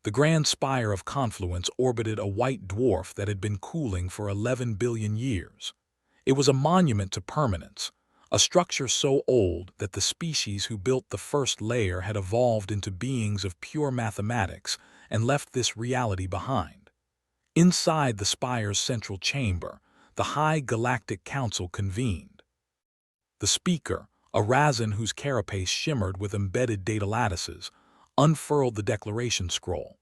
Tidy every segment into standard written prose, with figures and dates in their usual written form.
The grand spire of confluence orbited a white dwarf that had been cooling for 11 billion years. It was a monument to permanence, a structure so old that the species who built the first layer had evolved into beings of pure mathematics and left this reality behind. Inside the spire's central chamber, the High Galactic Council convened. The speaker, a Razan whose carapace shimmered with embedded data lattices, unfurled the declaration scroll.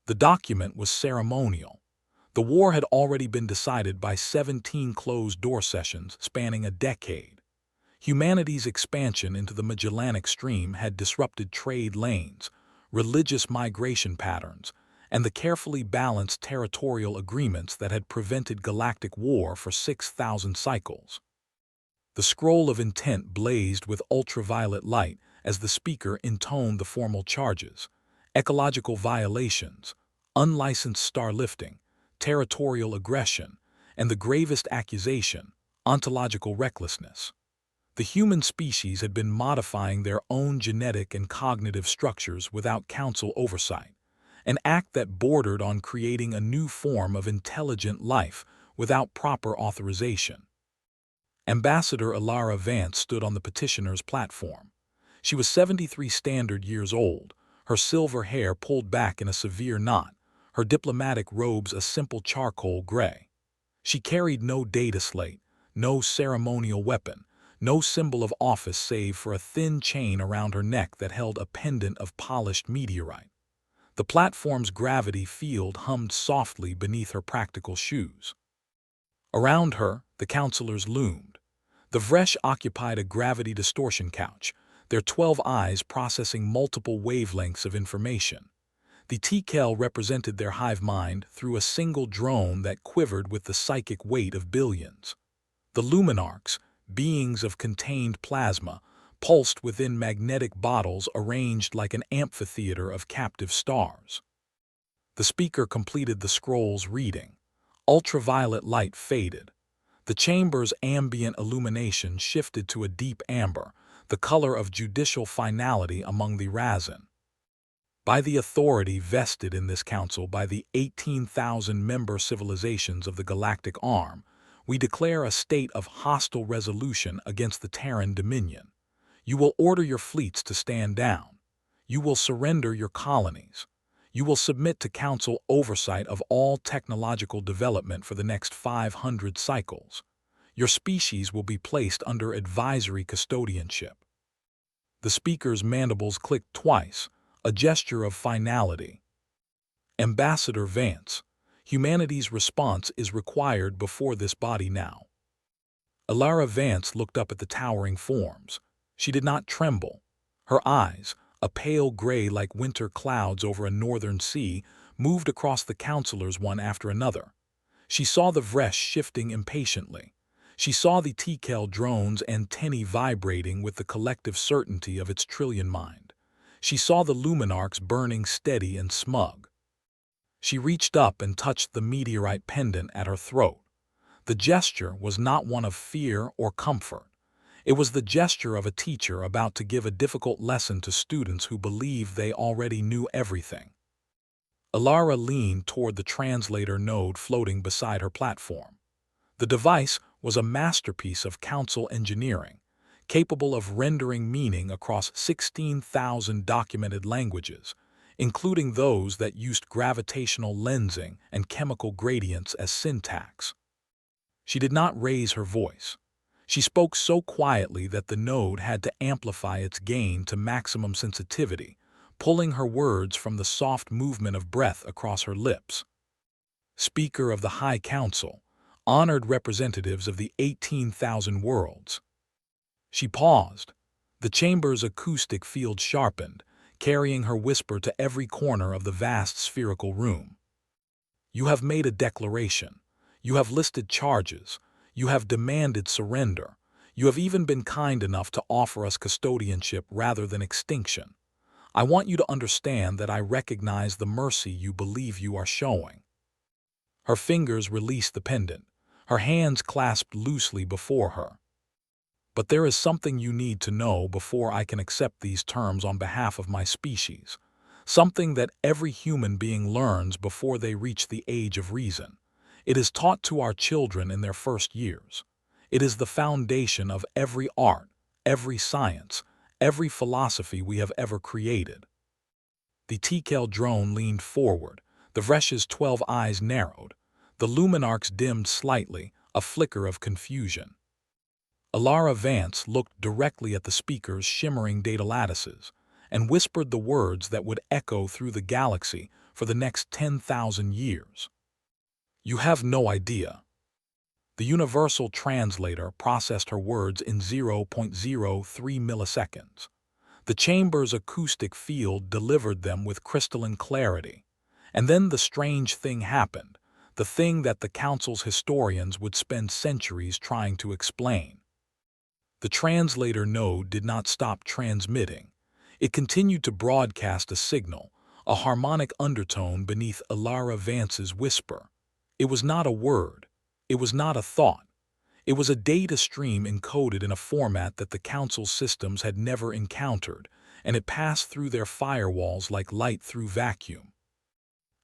The document was ceremonial. The war had already been decided by 17 closed-door sessions spanning a decade. Humanity's expansion into the Magellanic Stream had disrupted trade lanes, religious migration patterns, and the carefully balanced territorial agreements that had prevented galactic war for 6,000 cycles. The scroll of intent blazed with ultraviolet light as the speaker intoned the formal charges: ecological violations, unlicensed star-lifting, territorial aggression, and the gravest accusation, ontological recklessness. The human species had been modifying their own genetic and cognitive structures without council oversight, an act that bordered on creating a new form of intelligent life without proper authorization. Ambassador Elara Vance stood on the petitioner's platform. She was 73 standard years old, her silver hair pulled back in a severe knot, her diplomatic robes a simple charcoal gray. She carried no data slate, no ceremonial weapon, no symbol of office save for a thin chain around her neck that held a pendant of polished meteorite. The platform's gravity field hummed softly beneath her practical shoes. Around her, the counselors loomed. The Vresh occupied a gravity distortion couch, their 12 eyes processing multiple wavelengths of information. The Tekel represented their hive mind through a single drone that quivered with the psychic weight of billions. The Luminarchs, beings of contained plasma, pulsed within magnetic bottles arranged like an amphitheater of captive stars. The speaker completed the scroll's reading. Ultraviolet light faded. The chamber's ambient illumination shifted to a deep amber, the color of judicial finality among the Razan. By the authority vested in this council by the 18,000 member civilizations of the Galactic Arm, we declare a state of hostile resolution against the Terran Dominion. You will order your fleets to stand down. You will surrender your colonies. You will submit to council oversight of all technological development for the next 500 cycles. Your species will be placed under advisory custodianship. The speaker's mandibles clicked twice, a gesture of finality. Ambassador Vance, humanity's response is required before this body now. Elara Vance looked up at the towering forms. She did not tremble. Her eyes, a pale gray like winter clouds over a northern sea, moved across the counselors one after another. She saw the Vresh shifting impatiently. She saw the Tekel drone's antennae vibrating with the collective certainty of its trillion mind. She saw the Luminarchs burning steady and smug. She reached up and touched the meteorite pendant at her throat. The gesture was not one of fear or comfort. It was the gesture of a teacher about to give a difficult lesson to students who believed they already knew everything. Elara leaned toward the translator node floating beside her platform. The device was a masterpiece of council engineering, capable of rendering meaning across 16,000 documented languages, including those that used gravitational lensing and chemical gradients as syntax. She did not raise her voice. She spoke so quietly that the node had to amplify its gain to maximum sensitivity, pulling her words from the soft movement of breath across her lips. Speaker of the High Council, honored representatives of the 18,000 worlds. She paused. The chamber's acoustic field sharpened, carrying her whisper to every corner of the vast spherical room. You have made a declaration. You have listed charges. You have demanded surrender. You have even been kind enough to offer us custodianship rather than extinction. I want you to understand that I recognize the mercy you believe you are showing. Her fingers released the pendant, her hands clasped loosely before her. But there is something you need to know before I can accept these terms on behalf of my species, something that every human being learns before they reach the age of reason. It is taught to our children in their first years. It is the foundation of every art, every science, every philosophy we have ever created. The TKL drone leaned forward, the Vresh's 12 eyes narrowed, the luminarcs dimmed slightly, a flicker of confusion. Elara Vance looked directly at the speaker's shimmering data lattices and whispered the words that would echo through the galaxy for the next 10,000 years. You have no idea. The universal translator processed her words in 0.03 milliseconds. The chamber's acoustic field delivered them with crystalline clarity. And then the strange thing happened, the thing that the Council's historians would spend centuries trying to explain. The translator node did not stop transmitting. It continued to broadcast a signal, a harmonic undertone beneath Elara Vance's whisper. It was not a word. It was not a thought. It was a data stream encoded in a format that the Council's systems had never encountered, and it passed through their firewalls like light through vacuum.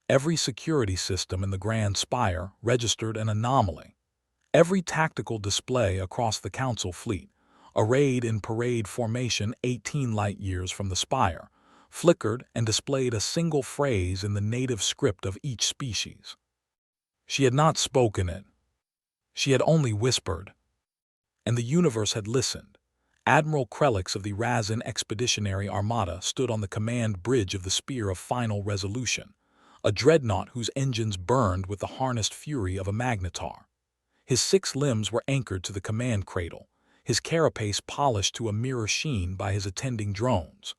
Every security system in the Grand Spire registered an anomaly. Every tactical display across the Council fleet, arrayed in parade formation 18 light-years from the Spire, flickered and displayed a single phrase in the native script of each species. She had not spoken it. She had only whispered. And the universe had listened. Admiral Krelix of the Razin Expeditionary Armada stood on the command bridge of the Spear of Final Resolution, a dreadnought whose engines burned with the harnessed fury of a magnetar. His 6 limbs were anchored to the command cradle, his carapace polished to a mirror sheen by his attending drones.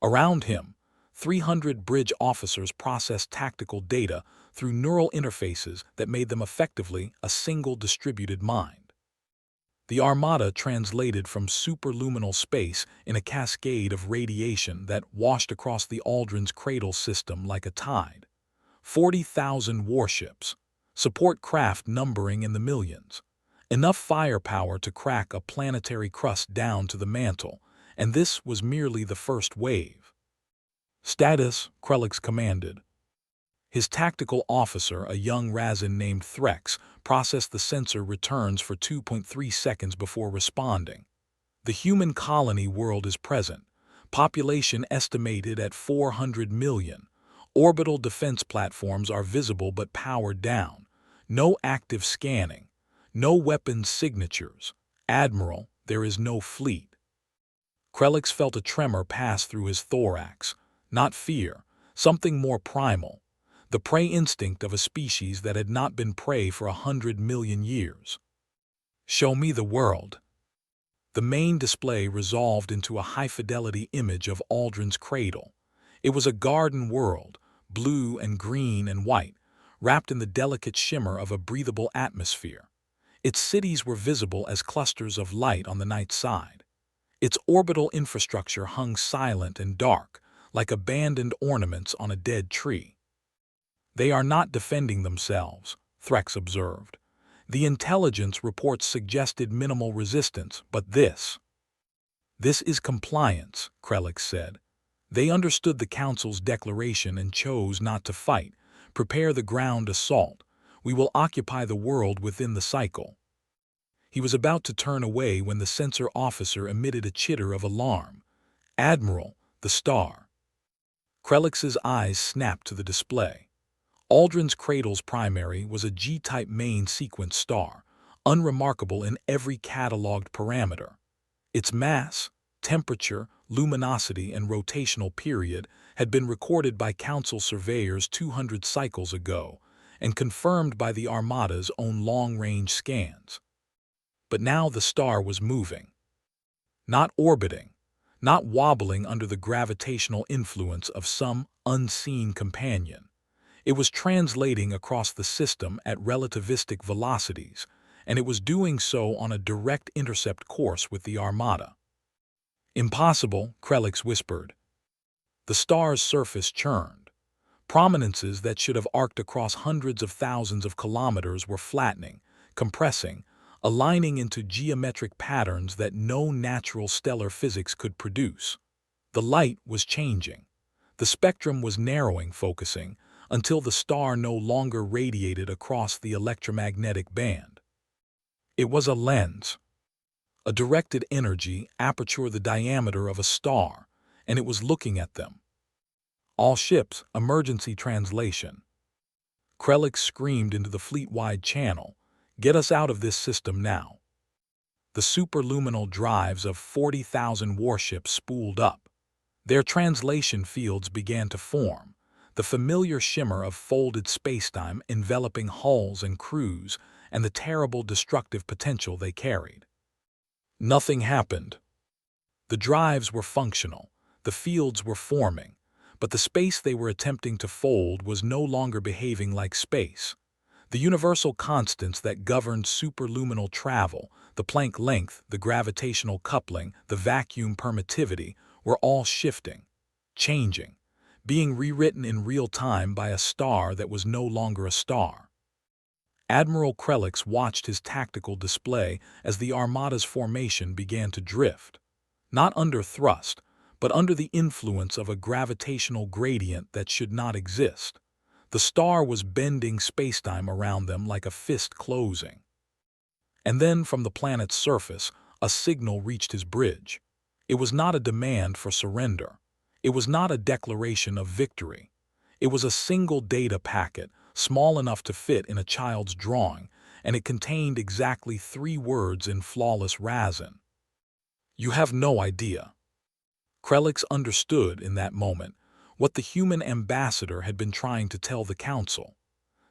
Around him, 300 bridge officers processed tactical data through neural interfaces that made them effectively a single distributed mind. The Armada translated from superluminal space in a cascade of radiation that washed across the Aldrin's cradle system like a tide. 40,000 warships, support craft numbering in the millions, enough firepower to crack a planetary crust down to the mantle, and this was merely the first wave. Status, Krelix commanded. His tactical officer, a young Razin named Threx, processed the sensor returns for 2.3 seconds before responding. The human colony world is present, population estimated at 400 million. Orbital defense platforms are visible but powered down. No active scanning. No weapons signatures. Admiral, there is no fleet. Krelix felt a tremor pass through his thorax. Not fear, something more primal. The prey instinct of a species that had not been prey for 100 million years. Show me the world. The main display resolved into a high-fidelity image of Aldrin's cradle. It was a garden world, blue and green and white, wrapped in the delicate shimmer of a breathable atmosphere. Its cities were visible as clusters of light on the night side. Its orbital infrastructure hung silent and dark, like abandoned ornaments on a dead tree. They are not defending themselves, Threx observed. The intelligence reports suggested minimal resistance, but this is compliance, Krelix said. They understood the Council's declaration and chose not to fight. Prepare the ground assault. We will occupy the world within the cycle. He was about to turn away when the sensor officer emitted a chitter of alarm. Admiral, the star. Krelix's eyes snapped to the display. Aldrin's cradle's primary was a G-type main sequence star, unremarkable in every catalogued parameter. Its mass, temperature, luminosity, and rotational period had been recorded by Council surveyors 200 cycles ago and confirmed by the Armada's own long-range scans. But now the star was moving. Not orbiting, not wobbling under the gravitational influence of some unseen companion. It was translating across the system at relativistic velocities, and it was doing so on a direct intercept course with the Armada. Impossible, Krelix whispered. The star's surface churned. Prominences that should have arced across hundreds of thousands of kilometers were flattening, compressing, aligning into geometric patterns that no natural stellar physics could produce. The light was changing. The spectrum was narrowing, focusing, until the star no longer radiated across the electromagnetic band. It was a lens, a directed energy aperture the diameter of a star, and it was looking at them. All ships, emergency translation. Krelix screamed into the fleet-wide channel, "Get us out of this system now." The superluminal drives of 40,000 warships spooled up. Their translation fields began to form, the familiar shimmer of folded spacetime enveloping hulls and crews and the terrible destructive potential they carried. Nothing happened. The drives were functional, the fields were forming, but the space they were attempting to fold was no longer behaving like space. The universal constants that governed superluminal travel, the Planck length, the gravitational coupling, the vacuum permittivity, were all shifting, changing, being rewritten in real time by a star that was no longer a star. Admiral Krelix watched his tactical display as the Armada's formation began to drift, not under thrust, but under the influence of a gravitational gradient that should not exist. The star was bending spacetime around them like a fist closing. And then, from the planet's surface, a signal reached his bridge. It was not a demand for surrender. It was not a declaration of victory. It was a single data packet, small enough to fit in a child's drawing, and it contained exactly 3 words in flawless Razan. "You have no idea." Krelix understood in that moment what the human ambassador had been trying to tell the Council.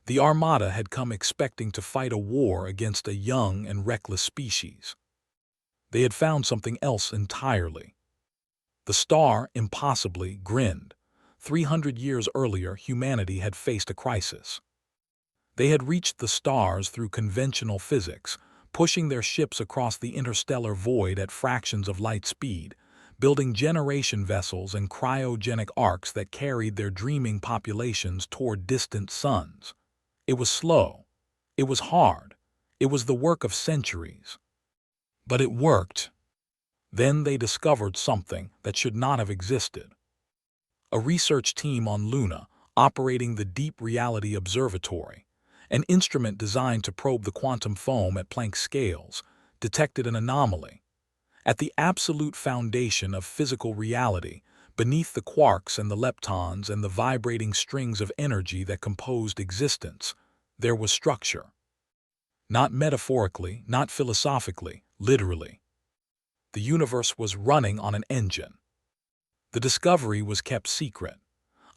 The Armada had come expecting to fight a war against a young and reckless species. They had found something else entirely. The star, impossibly, grinned. 300 years earlier, humanity had faced a crisis. They had reached the stars through conventional physics, pushing their ships across the interstellar void at fractions of light speed, building generation vessels and cryogenic arcs that carried their dreaming populations toward distant suns. It was slow. It was hard. It was the work of centuries. But it worked. Then they discovered something that should not have existed. A research team on Luna, operating the Deep Reality Observatory, an instrument designed to probe the quantum foam at Planck scales, detected an anomaly. At the absolute foundation of physical reality, beneath the quarks and the leptons and the vibrating strings of energy that composed existence, there was structure. Not metaphorically, not philosophically, literally. The universe was running on an engine. The discovery was kept secret.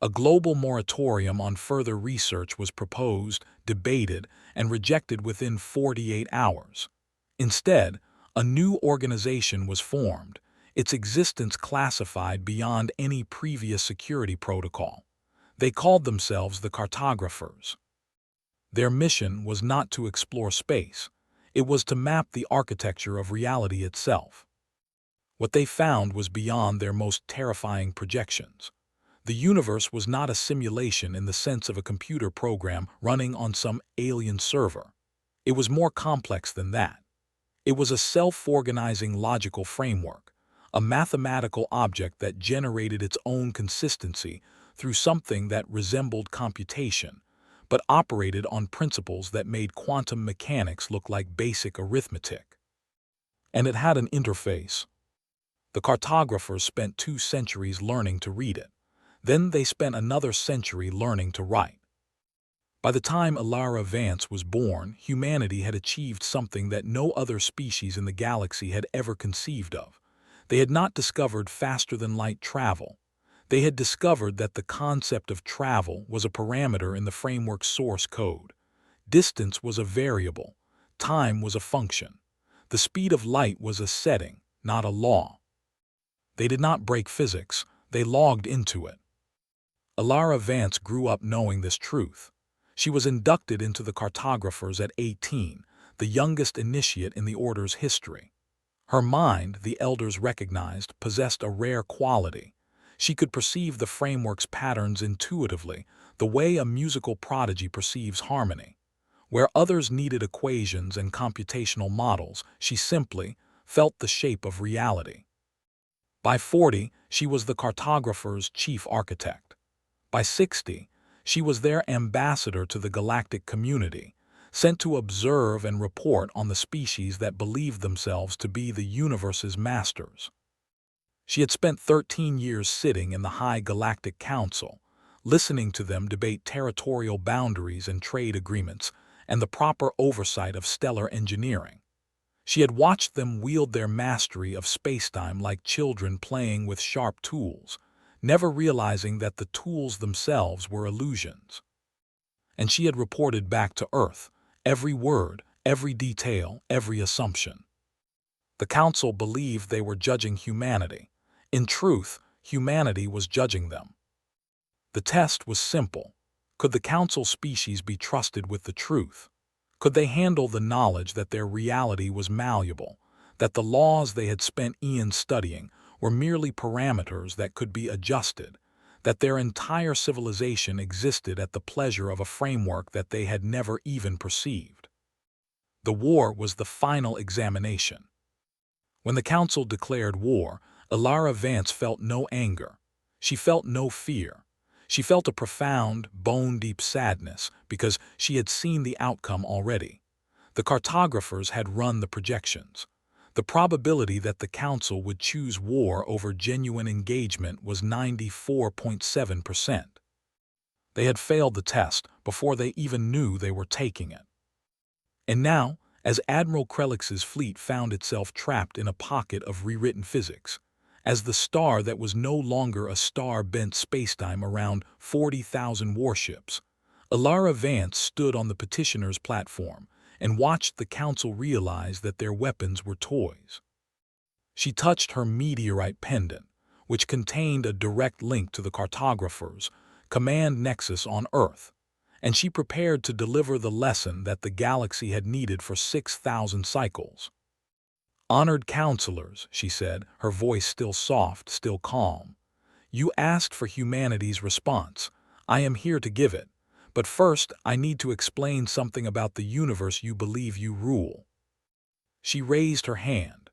A global moratorium on further research was proposed, debated, and rejected within 48 hours. Instead, a new organization was formed, its existence classified beyond any previous security protocol. They called themselves the Cartographers. Their mission was not to explore space. It was to map the architecture of reality itself. What they found was beyond their most terrifying projections. The universe was not a simulation in the sense of a computer program running on some alien server. It was more complex than that. It was a self-organizing logical framework, a mathematical object that generated its own consistency through something that resembled computation, but operated on principles that made quantum mechanics look like basic arithmetic. And it had an interface. The cartographers spent 2 centuries learning to read it. Then they spent another century learning to write. By the time Elara Vance was born, humanity had achieved something that no other species in the galaxy had ever conceived of. They had not discovered faster-than-light travel. They had discovered that the concept of travel was a parameter in the framework's source code. Distance was a variable. Time was a function. The speed of light was a setting, not a law. They did not break physics. They logged into it. Elara Vance grew up knowing this truth. She was inducted into the Cartographers at 18, the youngest initiate in the Order's history. Her mind, the Elders recognized, possessed a rare quality. She could perceive the framework's patterns intuitively, the way a musical prodigy perceives harmony. Where others needed equations and computational models, she simply felt the shape of reality. By 40, she was the cartographer's chief architect. By 60, she was their ambassador to the galactic community, sent to observe and report on the species that believed themselves to be the universe's masters. She had spent 13 years sitting in the High Galactic Council, listening to them debate territorial boundaries and trade agreements and the proper oversight of stellar engineering. She had watched them wield their mastery of spacetime like children playing with sharp tools, never realizing that the tools themselves were illusions. And she had reported back to Earth, every word, every detail, every assumption. The Council believed they were judging humanity. In truth, humanity was judging them. The test was simple. Could the Council species be trusted with the truth? Could they handle the knowledge that their reality was malleable, that the laws they had spent eons studying were merely parameters that could be adjusted, that their entire civilization existed at the pleasure of a framework that they had never even perceived? The war was the final examination. When the Council declared war, Elara Vance felt no anger. She felt no fear. She felt a profound, bone-deep sadness because she had seen the outcome already. The cartographers had run the projections. The probability that the Council would choose war over genuine engagement was 94.7%. They had failed the test before they even knew they were taking it. And now, as Admiral Krelix's fleet found itself trapped in a pocket of rewritten physics, as the star that was no longer a star bent spacetime around 40,000 warships, Elara Vance stood on the petitioner's platform and watched the Council realize that their weapons were toys. She touched her meteorite pendant, which contained a direct link to the cartographer's command nexus on Earth, and she prepared to deliver the lesson that the galaxy had needed for 6,000 cycles. "Honored counselors," she said, her voice still soft, still calm. "You asked for humanity's response. I am here to give it. But first, I need to explain something about the universe you believe you rule." She raised her hand.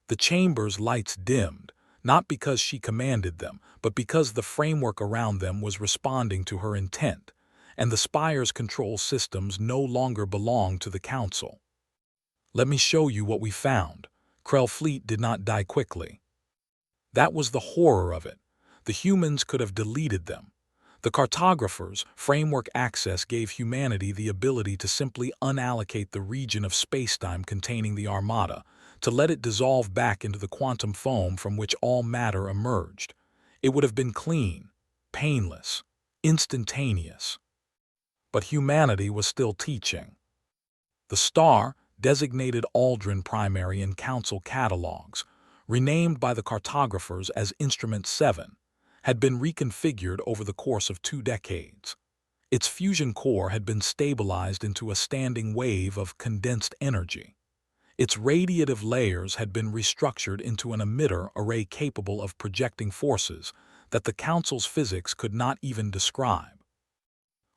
The chamber's lights dimmed, not because she commanded them, but because the framework around them was responding to her intent, and the spire's control systems no longer belonged to the Council. "Let me show you what we found." Krell fleet did not die quickly. That was the horror of it. The humans could have deleted them. The cartographers' framework access gave humanity the ability to simply unallocate the region of spacetime containing the armada, to let it dissolve back into the quantum foam from which all matter emerged. It would have been clean, painless, instantaneous. But humanity was still teaching. The star, designated Aldrin Primary in Council catalogs, renamed by the cartographers as Instrument 7, had been reconfigured over the course of 2 decades. Its fusion core had been stabilized into a standing wave of condensed energy. Its radiative layers had been restructured into an emitter array capable of projecting forces that the Council's physics could not even describe.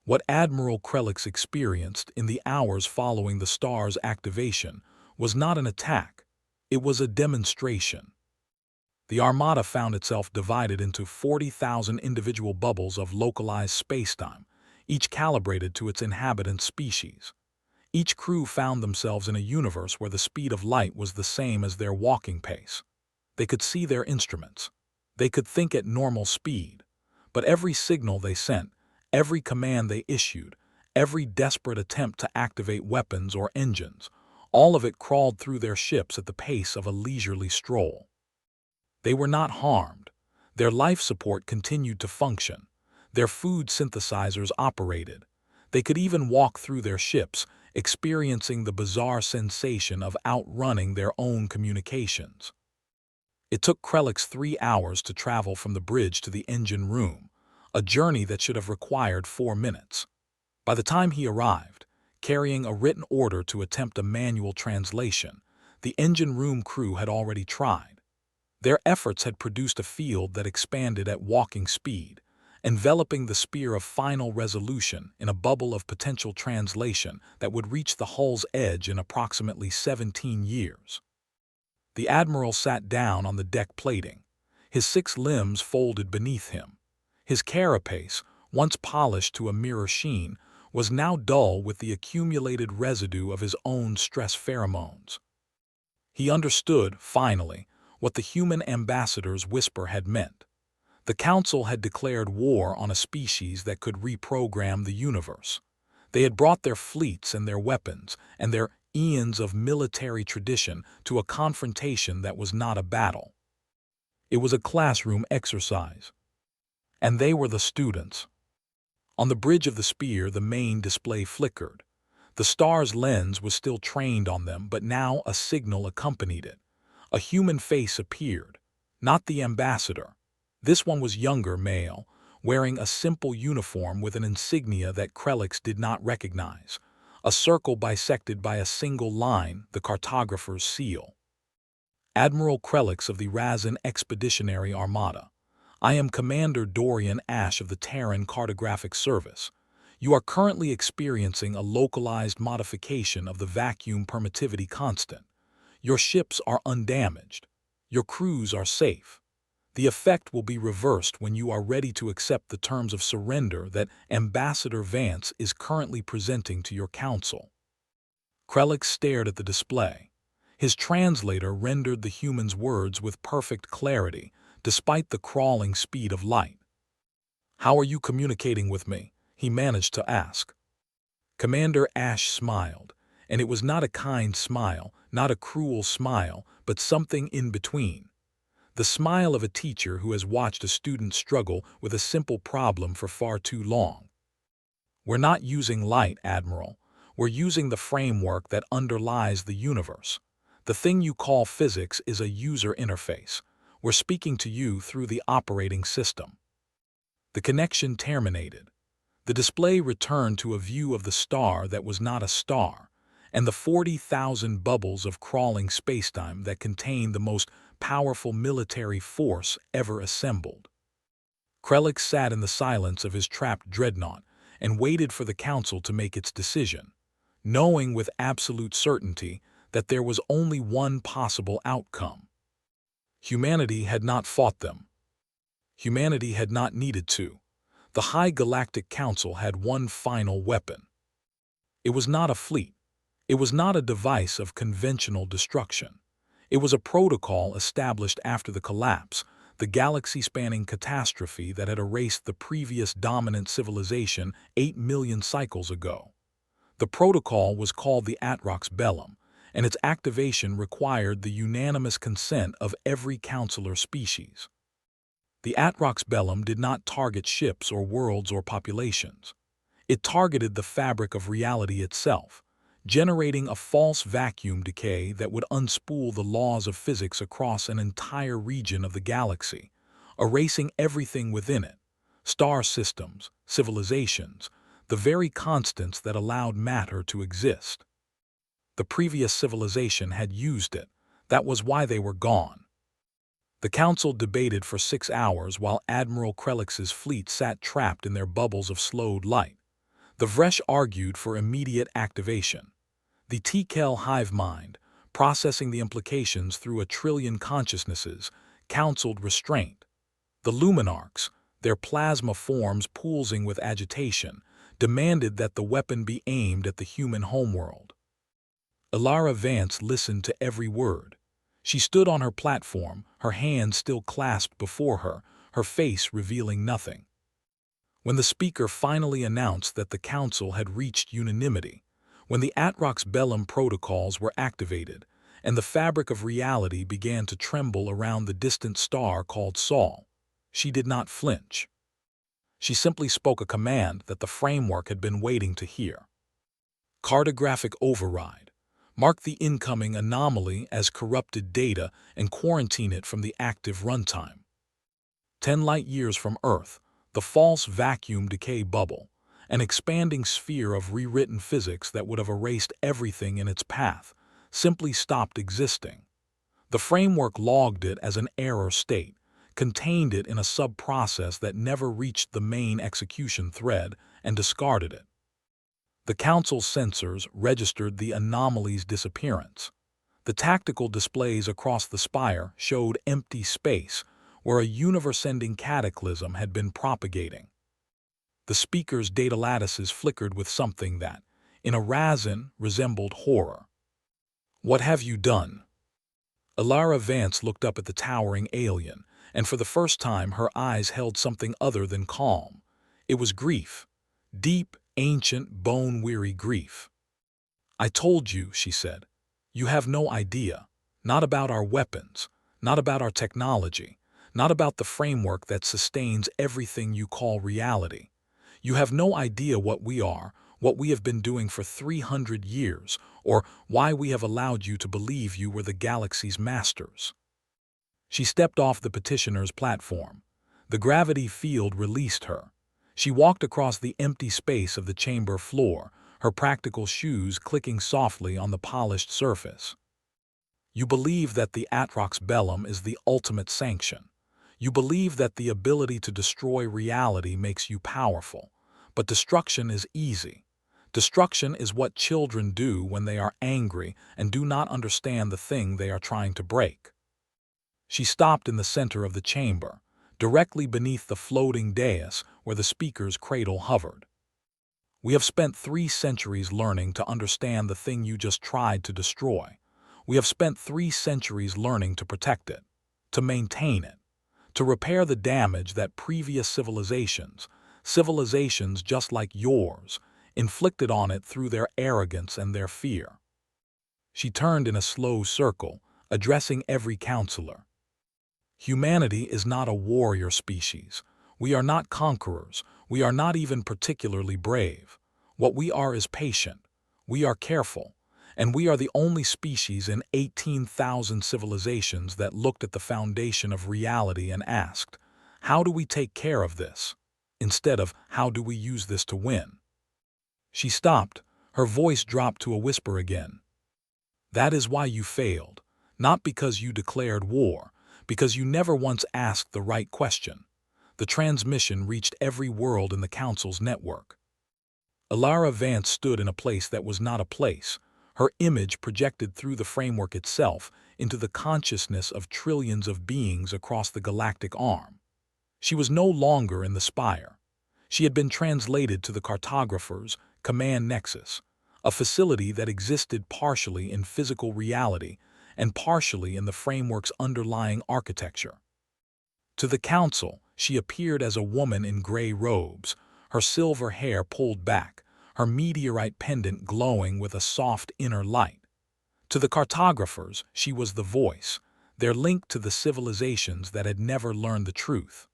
What Admiral Krelix experienced in the hours following the star's activation was not an attack, it was a demonstration. The Armada found itself divided into 40,000 individual bubbles of localized spacetime, each calibrated to its inhabitant species. Each crew found themselves in a universe where the speed of light was the same as their walking pace. They could see their instruments. They could think at normal speed. But every signal they sent, every command they issued, every desperate attempt to activate weapons or engines, all of it crawled through their ships at the pace of a leisurely stroll. They were not harmed. Their life support continued to function. Their food synthesizers operated. They could even walk through their ships, experiencing the bizarre sensation of outrunning their own communications. It took Krelix 3 hours to travel from the bridge to the engine room, a journey that should have required 4 minutes. By the time he arrived, carrying a written order to attempt a manual translation, the engine room crew had already tried. Their efforts had produced a field that expanded at walking speed, enveloping the sphere of final resolution in a bubble of potential translation that would reach the hull's edge in approximately 17 years. The Admiral sat down on the deck plating. his 6 limbs folded beneath him. His carapace, once polished to a mirror sheen, was now dull with the accumulated residue of his own stress pheromones. He understood, finally, what the human ambassador's whisper had meant. The Council had declared war on a species that could reprogram the universe. They had brought their fleets and their weapons and their eons of military tradition to a confrontation that was not a battle. It was a classroom exercise. And they were the students. On the bridge of the spear, the main display flickered. The star's lens was still trained on them, but now a signal accompanied it. A human face appeared. Not the ambassador. This one was younger, male, wearing a simple uniform with an insignia that Krelix did not recognize. A circle bisected by a single line, the cartographer's seal. Admiral Krelix of the Razin Expeditionary Armada. I am Commander Dorian Ash of the Terran Cartographic Service. You are currently experiencing a localized modification of the vacuum permittivity constant. Your ships are undamaged. Your crews are safe. The effect will be reversed when you are ready to accept the terms of surrender that Ambassador Vance is currently presenting to your council. Krelix stared at the display. His translator rendered the human's words with perfect clarity, despite the crawling speed of light. "How are you communicating with me?" he managed to ask. Commander Ash smiled, and it was not a kind smile, not a cruel smile, but something in between. The smile of a teacher who has watched a student struggle with a simple problem for far too long. "We're not using light, Admiral. We're using the framework that underlies the universe. The thing you call physics is a user interface. We're speaking to you through the operating system." The connection terminated. The display returned to a view of the star that was not a star, and the 40,000 bubbles of crawling spacetime that contained the most powerful military force ever assembled. Krelix sat in the silence of his trapped dreadnought and waited for the Council to make its decision, knowing with absolute certainty that there was only one possible outcome. Humanity had not fought them. Humanity had not needed to. The High Galactic Council had one final weapon. It was not a fleet. It was not a device of conventional destruction. It was a protocol established after the collapse, the galaxy-spanning catastrophe that had erased the previous dominant civilization 8 million cycles ago. The protocol was called the Atrox Bellum, and its activation required the unanimous consent of every counselor species. The Atrox Bellum did not target ships or worlds or populations. It targeted the fabric of reality itself, generating a false vacuum decay that would unspool the laws of physics across an entire region of the galaxy, erasing everything within it: star systems, civilizations, the very constants that allowed matter to exist. The previous civilization had used it. That was why they were gone. The Council debated for 6 hours while Admiral Krelix's fleet sat trapped in their bubbles of slowed light. The Vresh argued for immediate activation. The Tekel hive mind, processing the implications through 1,000,000,000,000 consciousnesses, counseled restraint. The Luminarchs, their plasma forms pulsing with agitation, demanded that the weapon be aimed at the human homeworld. Elara Vance listened to every word. She stood on her platform, her hands still clasped before her, her face revealing nothing. When the speaker finally announced that the Council had reached unanimity, when the Atrox Bellum protocols were activated, and the fabric of reality began to tremble around the distant star called Sol, she did not flinch. She simply spoke a command that the framework had been waiting to hear. Cartographic override. Mark the incoming anomaly as corrupted data and quarantine it from the active runtime. 10 light-years from Earth, the false vacuum decay bubble, an expanding sphere of rewritten physics that would have erased everything in its path, simply stopped existing. The framework logged it as an error state, contained it in a sub-process that never reached the main execution thread, and discarded it. The Council's sensors registered the anomaly's disappearance. The tactical displays across the spire showed empty space, where a universe-ending cataclysm had been propagating. The speaker's data lattices flickered with something that, in a Razan, resembled horror. "What have you done?" Elara Vance looked up at the towering alien, and for the first time her eyes held something other than calm. It was grief. Deep, ancient, bone-weary grief. "I told you," she said. "You have no idea. Not about our weapons, not about our technology, not about the framework that sustains everything you call reality. You have no idea what we are, what we have been doing for 300 years, or why we have allowed you to believe you were the galaxy's masters." She stepped off the petitioner's platform. The gravity field released her. She walked across the empty space of the chamber floor, her practical shoes clicking softly on the polished surface. "You believe that the Atrox Bellum is the ultimate sanction. You believe that the ability to destroy reality makes you powerful. But destruction is easy. Destruction is what children do when they are angry and do not understand the thing they are trying to break." She stopped in the center of the chamber, directly beneath the floating dais where the speaker's cradle hovered. "We have spent 3 centuries learning to understand the thing you just tried to destroy. We have spent 3 centuries learning to protect it, to maintain it, to repair the damage that previous civilizations just like yours, inflicted on it through their arrogance and their fear." She turned in a slow circle, addressing every counselor. "Humanity is not a warrior species. We are not conquerors. We are not even particularly brave. What we are is patient. We are careful. And we are the only species in 18,000 civilizations that looked at the foundation of reality and asked, how do we take care of this? Instead of, how do we use this to win?" She stopped, her voice dropped to a whisper again. "That is why you failed, not because you declared war, because you never once asked the right question. The transmission reached every world in the Council's network." Elara Vance stood in a place that was not a place, her image projected through the framework itself into the consciousness of trillions of beings across the galactic arm. She was no longer in the spire. She had been translated to the cartographer's command nexus, a facility that existed partially in physical reality and partially in the framework's underlying architecture. To the Council, she appeared as a woman in gray robes, her silver hair pulled back, her meteorite pendant glowing with a soft inner light. To the cartographers, she was the voice, their link to the civilizations that had never learned the truth.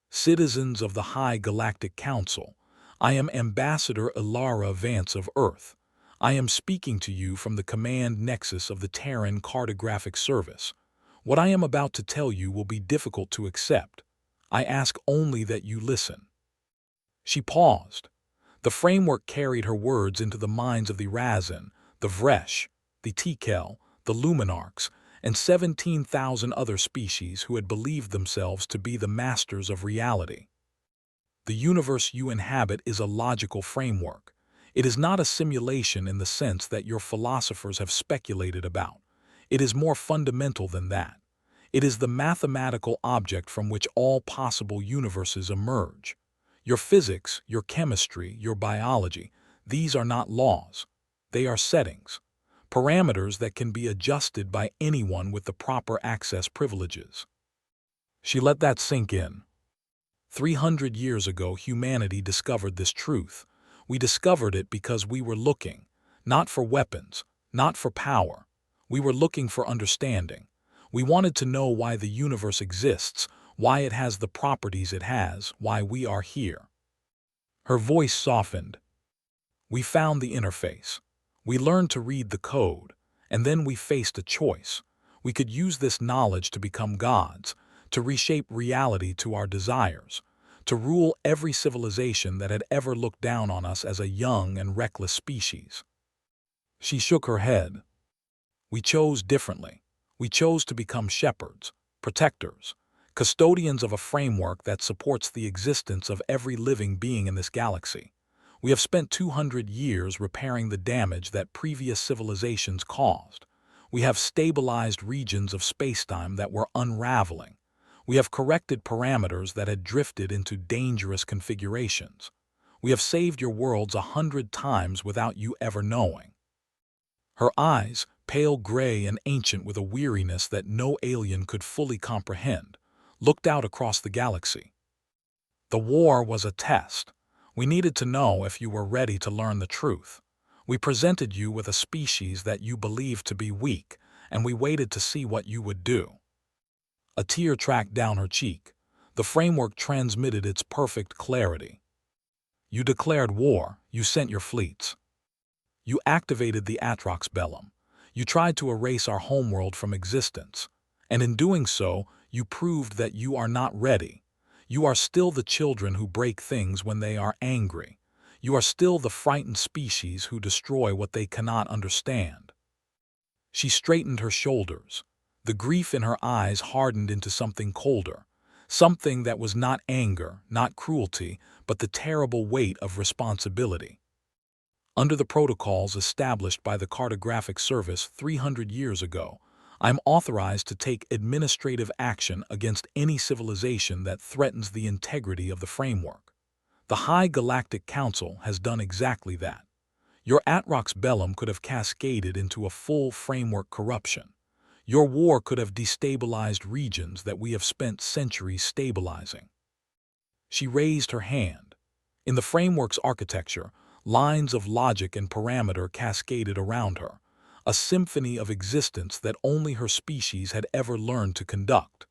"Citizens of the High Galactic Council, I am Ambassador Elara Vance of Earth. I am speaking to you from the command nexus of the Terran Cartographic Service. What I am about to tell you will be difficult to accept. I ask only that you listen." She paused. The framework carried her words into the minds of the Razan, the Vresh, the Tekel, the Luminarchs, and 17,000 other species who had believed themselves to be the masters of reality. "The universe you inhabit is a logical framework. It is not a simulation in the sense that your philosophers have speculated about. It is more fundamental than that. It is the mathematical object from which all possible universes emerge. Your physics, your chemistry, your biology, these are not laws. They are settings. Parameters that can be adjusted by anyone with the proper access privileges." She let that sink in. 300 years ago, humanity discovered this truth. We discovered it because we were looking, not for weapons, not for power. We were looking for understanding. We wanted to know why the universe exists, why it has the properties it has, why we are here. Her voice softened. "We found the interface. We learned to read the code, and then we faced a choice. We could use this knowledge to become gods, to reshape reality to our desires, to rule every civilization that had ever looked down on us as a young and reckless species." She shook her head. "We chose differently. We chose to become shepherds, protectors, custodians of a framework that supports the existence of every living being in this galaxy. We have spent 200 years repairing the damage that previous civilizations caused. We have stabilized regions of spacetime that were unraveling. We have corrected parameters that had drifted into dangerous configurations. We have saved your worlds 100 times without you ever knowing." Her eyes, pale gray and ancient with a weariness that no alien could fully comprehend, looked out across the galaxy. "The war was a test. We needed to know if you were ready to learn the truth. We presented you with a species that you believed to be weak, and we waited to see what you would do." A tear tracked down her cheek. The framework transmitted its perfect clarity. "You declared war, you sent your fleets. You activated the Atrox Bellum. You tried to erase our homeworld from existence. And in doing so, you proved that you are not ready. You are still the children who break things when they are angry. You are still the frightened species who destroy what they cannot understand." She straightened her shoulders. The grief in her eyes hardened into something colder, something that was not anger, not cruelty, but the terrible weight of responsibility. "Under the protocols established by the Cartographic Service 300 years ago, I am authorized to take administrative action against any civilization that threatens the integrity of the framework. The High Galactic Council has done exactly that. Your Atrox Bellum could have cascaded into a full framework corruption. Your war could have destabilized regions that we have spent centuries stabilizing." She raised her hand. In the framework's architecture, lines of logic and parameter cascaded around her, a symphony of existence that only her species had ever learned to conduct.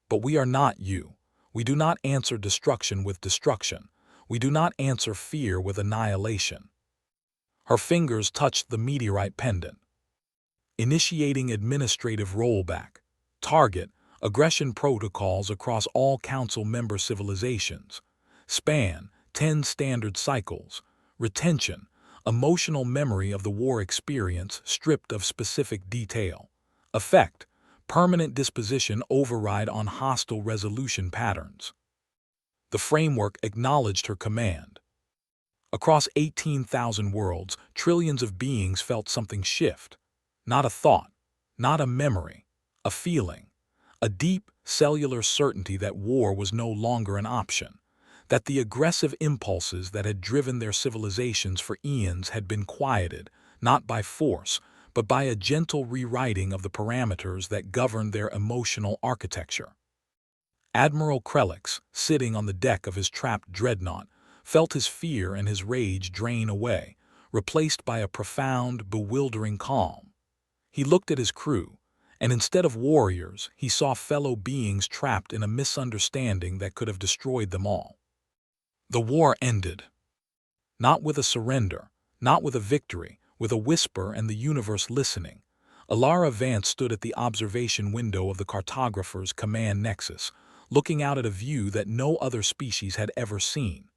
"But we are not you. We do not answer destruction with destruction. We do not answer fear with annihilation." Her fingers touched the meteorite pendant. "Initiating administrative rollback. Target, aggression protocols across all Council member civilizations. Span, 10 standard cycles. Retention, emotional memory of the war experience stripped of specific detail. Effect, permanent disposition override on hostile resolution patterns." The framework acknowledged her command. Across 18,000 worlds, trillions of beings felt something shift. Not a thought, not a memory, a feeling. A deep, cellular certainty that war was no longer an option. That the aggressive impulses that had driven their civilizations for eons had been quieted, not by force, but by a gentle rewriting of the parameters that governed their emotional architecture. Admiral Krelix, sitting on the deck of his trapped dreadnought, felt his fear and his rage drain away, replaced by a profound, bewildering calm. He looked at his crew, and instead of warriors, he saw fellow beings trapped in a misunderstanding that could have destroyed them all. The war ended. Not with a surrender, not with a victory, with a whisper and the universe listening. Elara Vance stood at the observation window of the cartographer's command nexus, looking out at a view that no other species had ever seen.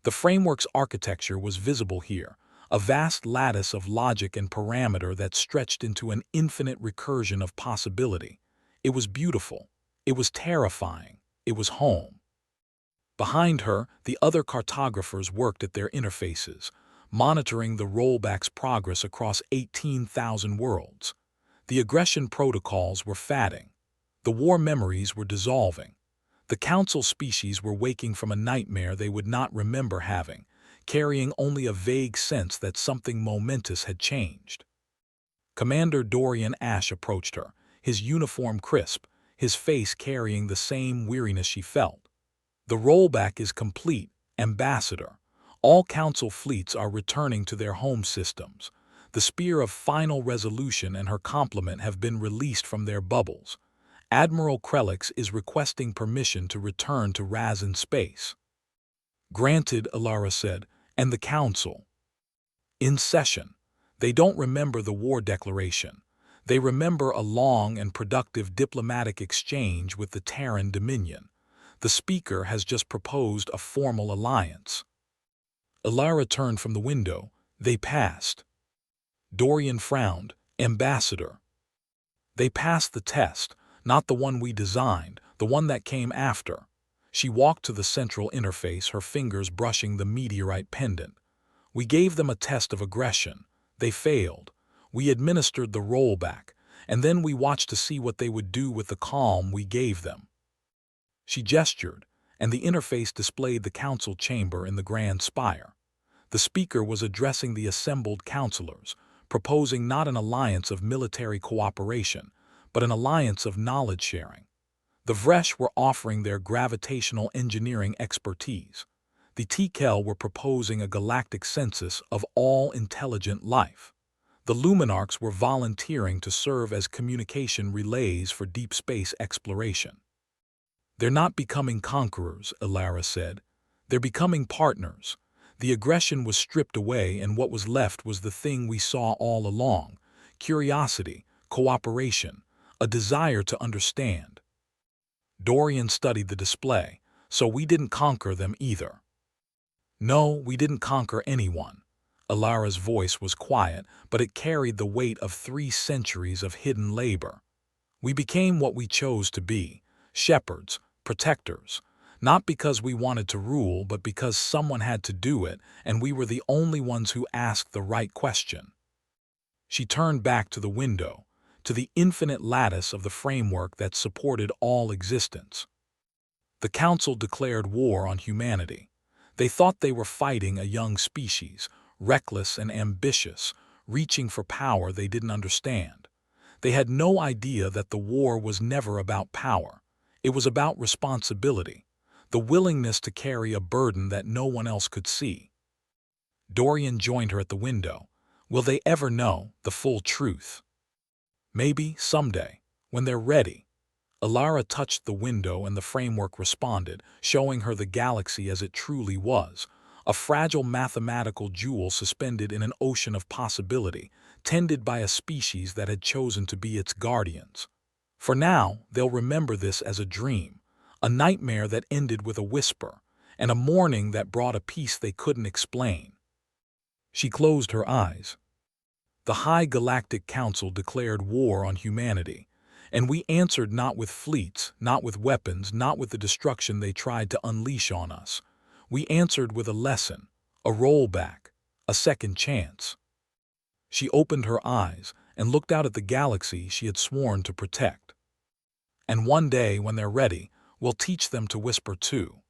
The framework's architecture was visible here, a vast lattice of logic and parameter that stretched into an infinite recursion of possibility. It was beautiful. It was terrifying. It was home. Behind her, the other cartographers worked at their interfaces, monitoring the rollback's progress across 18,000 worlds. The aggression protocols were fatting. The war memories were dissolving. The Council species were waking from a nightmare they would not remember having, carrying only a vague sense that something momentous had changed. Commander Dorian Ash approached her, his uniform crisp, his face carrying the same weariness she felt. "The rollback is complete, Ambassador. All Council fleets are returning to their home systems. The Spear of Final Resolution and her complement have been released from their bubbles. Admiral Krelix is requesting permission to return to Razin space." "Granted," Elara said, "and the Council?" "In session. They don't remember the war declaration. They remember a long and productive diplomatic exchange with the Terran Dominion. The Speaker has just proposed a formal alliance." Elara turned from the window. "They passed." Dorian frowned. "Ambassador." "They passed the test, not the one we designed, the one that came after." She walked to the central interface, her fingers brushing the meteorite pendant. "We gave them a test of aggression. They failed. We administered the rollback, and then we watched to see what they would do with the calm we gave them. She gestured, and the interface displayed the council chamber in the grand spire. The speaker was addressing the assembled councilors, proposing not an alliance of military cooperation, but an alliance of knowledge sharing. The Vresh were offering their gravitational engineering expertise. The Tekel were proposing a galactic census of all intelligent life. The Luminarchs were volunteering to serve as communication relays for deep space exploration. "They're not becoming conquerors," Elara said. "They're becoming partners." The aggression was stripped away, and what was left was the thing we saw all along: curiosity, cooperation, a desire to understand. Dorian studied the display. "So we didn't conquer them either." "No, we didn't conquer anyone." Elara's voice was quiet, but it carried the weight of 3 centuries of hidden labor. "We became what we chose to be: shepherds, protectors. Not because we wanted to rule, but because someone had to do it, and we were the only ones who asked the right question." She turned back to the window, to the infinite lattice of the framework that supported all existence. The Council declared war on humanity. They thought they were fighting a young species, reckless and ambitious, reaching for power they didn't understand. They had no idea that the war was never about power. It was about responsibility, the willingness to carry a burden that no one else could see. Dorian joined her at the window. Will they ever know the full truth? Maybe, someday, when they're ready. Elara touched the window and the framework responded, showing her the galaxy as it truly was, a fragile mathematical jewel suspended in an ocean of possibility, tended by a species that had chosen to be its guardians. For now, they'll remember this as a dream, a nightmare that ended with a whisper, and a morning that brought a peace they couldn't explain. She closed her eyes. "The High Galactic Council declared war on humanity, and we answered not with fleets, not with weapons, not with the destruction they tried to unleash on us. We answered with a lesson, a rollback, a second chance." She opened her eyes and looked out at the galaxy she had sworn to protect. "And one day, when they're ready, we'll teach them to whisper too."